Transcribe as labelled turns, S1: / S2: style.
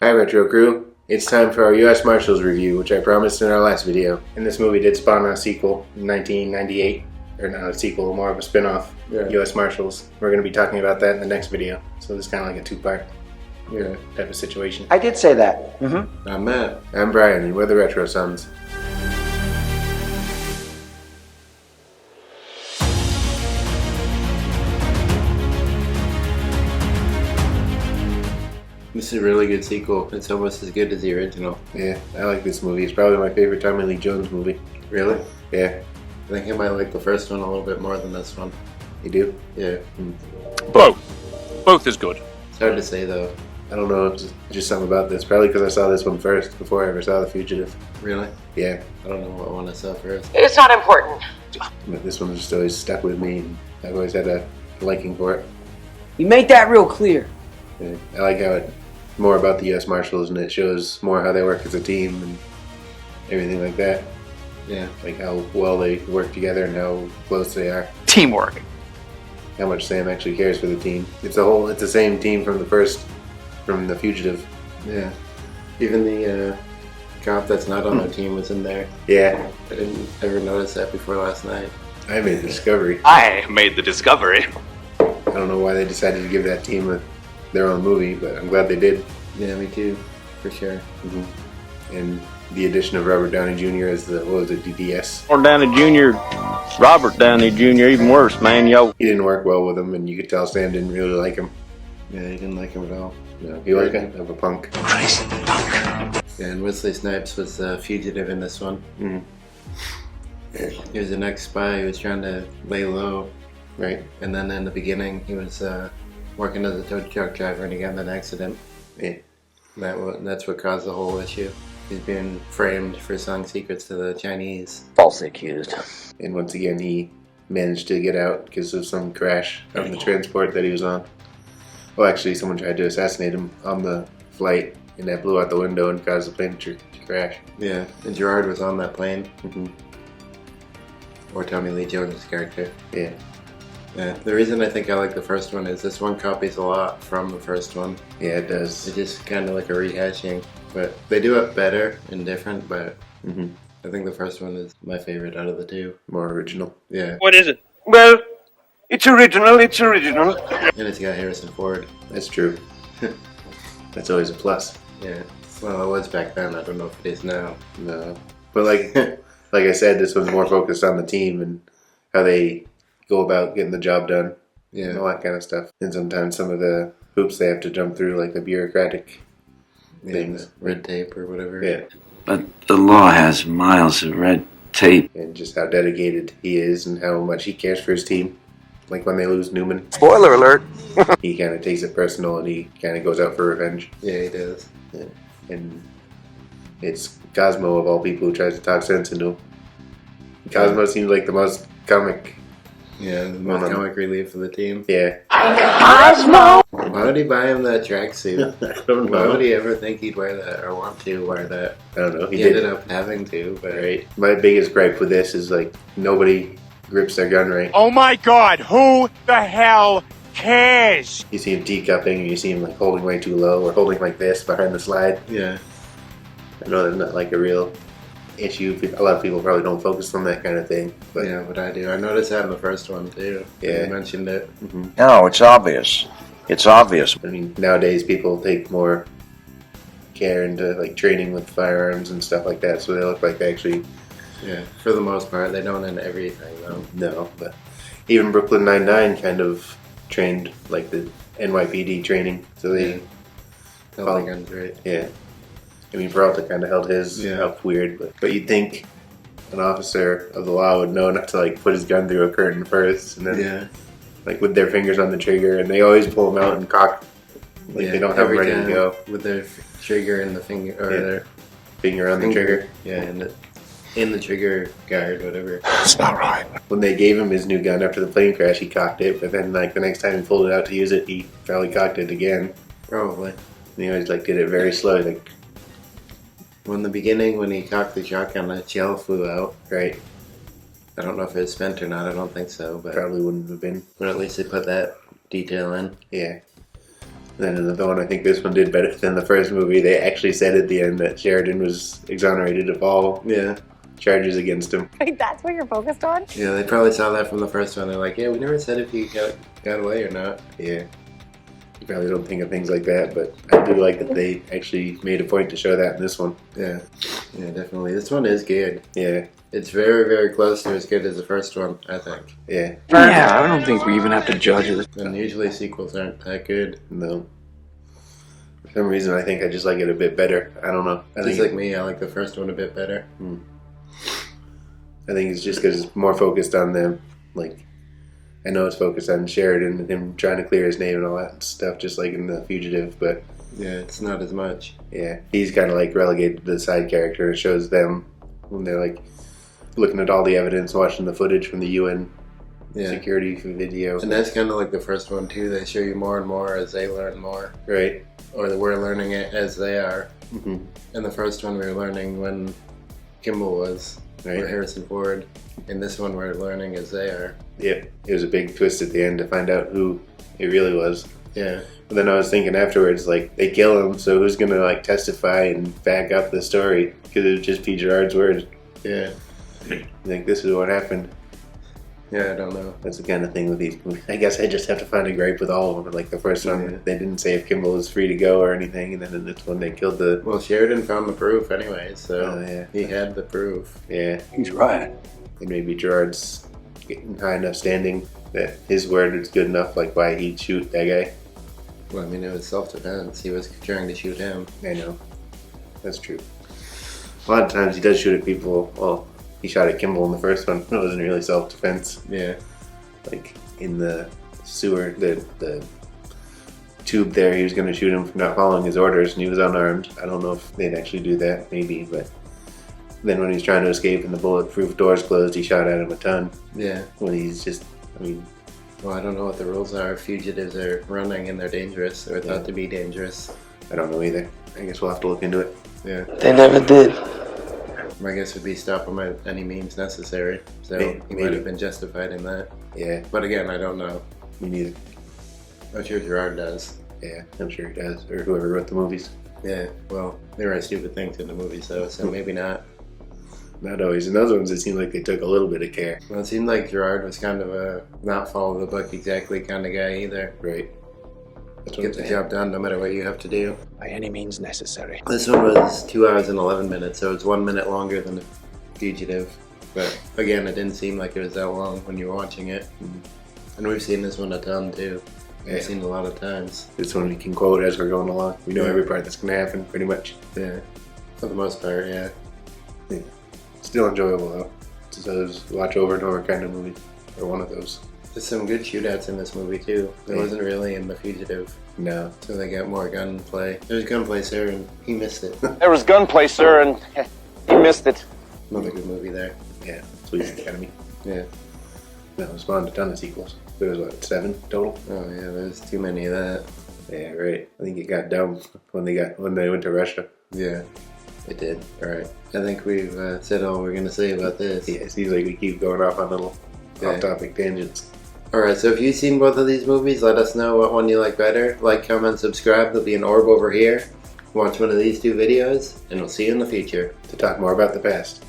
S1: Hi Retro Crew, it's time for our US Marshals review, which I promised in our last video. And this movie did spawn a sequel in 1998, or not a sequel, more of a spin-off, US Marshals. We're going to be talking about that in the next video, so this is kind of like a two-part type of situation.
S2: I did say that.
S3: I'm Matt.
S1: I'm Brian, and we're the Retro Sons.
S3: This is a really good sequel. It's almost as good as the original.
S1: Yeah, I like this movie. It's probably my favorite Tommy Lee Jones movie.
S3: Really?
S1: Yeah.
S3: I think I might like the first one a little bit more than this one.
S1: You do?
S3: Yeah.
S4: Both is good.
S3: It's hard to say though.
S1: I don't know, it's just something about this. Probably because I saw this one first, before I ever saw The Fugitive.
S3: Really?
S1: Yeah.
S3: I don't know what one I saw first.
S5: It's not important.
S1: But this one just always stuck with me, and I've always had a liking for it.
S2: You made that real clear.
S1: Yeah. I like how it's more about the US Marshals, and it shows more how they work as a team and everything like that.
S3: Yeah.
S1: Like how well they work together and how close they are.
S4: Teamwork.
S1: How much Sam actually cares for the team. It's the same team from The Fugitive.
S3: Yeah. Even the cop that's not on our team was in there.
S1: Yeah.
S3: I didn't ever notice that before last night.
S1: I made the discovery.
S4: I made the discovery.
S1: I don't know why they decided to give that team their own movie, but I'm glad they did.
S3: Yeah, me too. For sure.
S1: And the addition of Robert Downey Jr. as DDS.
S6: Or Downey Jr., Robert Downey Jr., even worse, man, yo.
S1: He didn't work well with him, and you could tell Sam didn't really like him.
S3: Yeah, he didn't like him at all.
S1: No, he was kind of a punk.
S5: Crazy punk.
S3: Yeah, and Wesley Snipes was the fugitive in this one. He was an ex-spy who was trying to lay low.
S1: Right.
S3: And then in the beginning, he was working as a tow truck driver and he got in an accident.
S1: Yeah.
S3: That's what caused the whole issue. He's being framed for selling secrets to the Chinese.
S2: Falsely accused.
S1: And once again, he managed to get out because of some crash on the transport that he was on. Well, actually, someone tried to assassinate him on the flight, and that blew out the window and caused the plane to crash.
S3: Yeah, and Gerard was on that plane. Or Tommy Lee Jones' character.
S1: Yeah.
S3: Yeah, the reason I think I like the first one is this one copies a lot from the first one.
S1: Yeah, it does.
S3: It's just kind of like a rehashing, but they do it better and different, but I think the first one is my favorite out of the two.
S1: More original.
S3: Yeah.
S4: What is it?
S6: Well, it's original.
S3: And it's got Harrison Ford.
S1: That's true. That's always a plus.
S3: Yeah. Well, it was back then. I don't know if it is now.
S1: No. But like I said, this one's more focused on the team and how they go about getting the job done.
S3: Yeah.
S1: And all that kind of stuff. And sometimes some of the hoops they have to jump through, like the bureaucratic things.
S3: Red tape or whatever.
S1: Yeah.
S7: But the law has miles of red tape.
S1: And just how dedicated he is and how much he cares for his team. Like when they lose Newman.
S2: Spoiler alert.
S1: He kind of takes it personal and he kind of goes out for revenge.
S3: Yeah, he does.
S1: Yeah. And it's Cosmo, of all people, who tries to talk sense into him. Cosmo seems like the most comic.
S3: Yeah, the most comic relief for the team.
S1: Yeah.
S2: Cosmo!
S3: Why would he buy him that tracksuit?
S1: I don't
S3: Why
S1: know.
S3: would he ever think he'd wear that or want to wear that?
S1: I don't know.
S3: He ended up having to, but...
S1: Right. My biggest gripe with this is like nobody grips their gun right.
S6: Oh my God, who the hell cares?
S1: You see him teacupping, and you see him like holding way too low or holding like this behind the slide.
S3: Yeah.
S1: I know that's not like a real issue. A lot of people probably don't focus on that kind of thing. But
S3: Yeah, but I do. I noticed that in the first one too.
S1: Yeah.
S3: You mentioned it.
S7: No, it's obvious. It's obvious.
S1: I mean, nowadays people take more care into like training with firearms and stuff like that, so they look like they actually.
S3: Yeah, for the most part. They don't in everything though.
S1: No, but even Brooklyn Nine-Nine kind of trained like the NYPD training, so they.
S3: Held the guns right.
S1: Yeah. I mean, Peralta kind of held his up weird, but you'd think an officer of the law would know not to like put his gun through a curtain first, and then like with their fingers on the trigger, and they always pull them out and cock, like they don't have them ready to go
S3: with their trigger in the finger or their
S1: finger on the trigger.
S3: Yeah, and in the trigger guard, whatever.
S7: That's not right.
S1: When they gave him his new gun after the plane crash, he cocked it, but then like the next time he pulled it out to use it, he probably cocked it again.
S3: Probably.
S1: And he always like did it very slowly, like.
S3: Well, in the beginning, when he cocked the shotgun, a shell flew out.
S1: Right.
S3: I don't know if it was spent or not. I don't think so, but
S1: Probably wouldn't have been.
S3: at least they put that detail in.
S1: Yeah. Then in the one, I think this one did better than the first movie. They actually said at the end that Sheridan was exonerated of all charges against him.
S8: Wait, that's what you're focused on?
S3: Yeah, they probably saw that from the first one. They're like, yeah, we never said if he got away or not.
S1: Yeah. You probably don't think of things like that, but I do like that they actually made a point to show that in this one.
S3: Yeah. Yeah, definitely. This one is good.
S1: Yeah.
S3: It's very, very close to as good as the first one, I think.
S1: Yeah.
S7: Yeah, I don't think we even have to judge it.
S3: And usually sequels aren't that good.
S1: No. For some reason, I think I just like it a bit better. I don't know.
S3: Just like me, I like the first one a bit better.
S1: I think it's just because it's more focused on them. Like, I know it's focused on Sheridan and him trying to clear his name and all that stuff, just like in The Fugitive, but...
S3: Yeah, it's not as much.
S1: Yeah. He's kind of like relegated to the side character. It shows them when they're like looking at all the evidence, watching the footage from the UN security video.
S3: And that's kind of like the first one too. They show you more and more as they learn more.
S1: Right.
S3: Or that we're learning it as they are.
S1: Mm-hmm.
S3: In the first one we were learning when Kimball was, or Harrison Ford. In this one we're learning as they are.
S1: Yeah. It was a big twist at the end to find out who it really was.
S3: Yeah.
S1: But then I was thinking afterwards, like, they kill him, so who's gonna like testify and back up the story? Because it would just be Gerard's word.
S3: Yeah.
S1: I think this is what happened.
S3: Yeah, I don't know.
S1: That's the kind of thing with these movies. I guess I just have to find a gripe with all of them. Like the first one, they didn't say if Kimball was free to go or anything, and then in this one they killed the...
S3: Well, Sheridan found the proof anyway, so he had the proof.
S1: Yeah.
S7: He's right.
S1: And maybe Gerard's getting high enough standing that his word is good enough, like why he'd shoot that guy.
S3: Well, I mean, it was self-defense. He was trying to shoot him.
S1: I know. That's true. A lot of times he does shoot at people. Well, he shot at Kimball in the first one. It wasn't really self-defense.
S3: Yeah.
S1: Like in the sewer, the tube there, he was going to shoot him for not following his orders, and he was unarmed. I don't know if they'd actually do that, maybe, but then when he's trying to escape and the bulletproof doors closed, he shot at him a ton.
S3: Yeah.
S1: When he's just, I mean...
S3: Well, I don't know what the rules are. Fugitives are running and they're dangerous. They're thought to be dangerous.
S1: I don't know either. I guess we'll have to look into it.
S3: Yeah.
S2: They never did.
S3: My guess would be stop him at any means necessary. So he might have been justified in that.
S1: Yeah.
S3: But again, I don't know.
S1: Me neither.
S3: I'm sure Gerard does.
S1: Yeah, I'm sure he does. Or whoever wrote the movies.
S3: Yeah, well, they write stupid things in the movies though, so maybe not.
S1: Not always. In those ones, it seemed like they took a little bit of care.
S3: Well, it seemed like Gerard was kind of a not follow the book exactly kind of guy either.
S1: Right. That's
S3: Get the job done no matter what you have to do.
S7: By any means necessary.
S3: This one was 2 hours and 11 minutes, so it's 1 minute longer than The Fugitive. But again, it didn't seem like it was that long when you were watching it. And we've seen this one a ton too. We've seen it a lot of times.
S1: This one we can quote as we're going along. We know every part that's going to happen, pretty much.
S3: Yeah. For the most part, yeah.
S1: Still enjoyable though. It's those watch over and over kind of movie. Or one of those.
S3: There's some good shootouts in this movie too. There wasn't really in The Fugitive.
S1: No.
S3: So they got more gunplay. There's gunplay, sir, and he missed it.
S6: There was gunplay, sir, and he missed it.
S3: Another good movie there.
S1: Yeah. Police Academy.
S3: Yeah.
S1: No, it spawned a ton of sequels. There was what, 7 total?
S3: Oh yeah, there's too many of that.
S1: Yeah, right. I think it got dumb when they went to Russia.
S3: Yeah, it did. Alright. I think we've said all we're going to say about this.
S1: Yeah, it seems like we keep going off on little off-topic tangents.
S3: Alright, so if you've seen both of these movies, let us know what one you like better. Like, comment, subscribe. There'll be an orb over here. Watch one of these 2 videos, and we'll see you in the future.
S1: To talk more about the past.